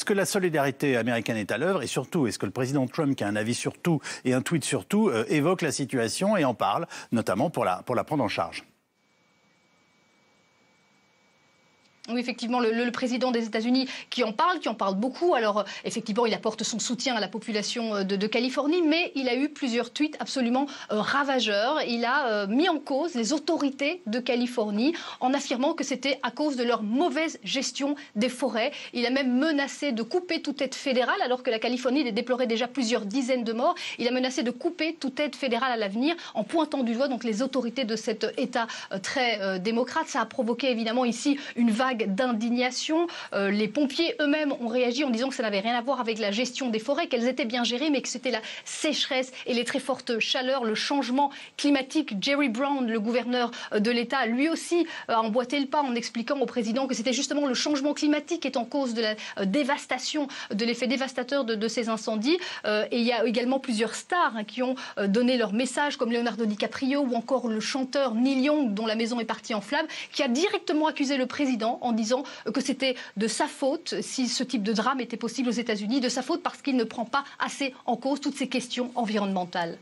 que la solidarité américaine est à l'œuvre? Et surtout, est-ce que le président Trump, qui a un avis sur tout et un tweet sur tout, évoque la situation et en parle, notamment pour la prendre en charge? Oui, effectivement, le président des États-Unis qui en parle beaucoup. Alors, effectivement, il apporte son soutien à la population de Californie, mais il a eu plusieurs tweets absolument ravageurs. Il a mis en cause les autorités de Californie en affirmant que c'était à cause de leur mauvaise gestion des forêts. Il a même menacé de couper toute aide fédérale, alors que la Californie déplorait déjà plusieurs dizaines de morts. Il a menacé de couper toute aide fédérale à l'avenir en pointant du doigt donc les autorités de cet État très démocrate. Ça a provoqué évidemment ici une vague d'indignation. Les pompiers eux-mêmes ont réagi en disant que ça n'avait rien à voir avec la gestion des forêts, qu'elles étaient bien gérées, mais que c'était la sécheresse et les très fortes chaleurs, le changement climatique. Jerry Brown, le gouverneur de l'État, lui aussi a emboîté le pas en expliquant au président que c'était justement le changement climatique qui est en cause de la dévastation, de l'effet dévastateur de ces incendies. Et il y a également plusieurs stars qui ont donné leur message, comme Leonardo DiCaprio ou encore le chanteur Neil Young, dont la maison est partie en flammes, qui a directement accusé le président en disant que c'était de sa faute si ce type de drame était possible aux États-Unis, de sa faute parce qu'il ne prend pas assez en cause toutes ces questions environnementales.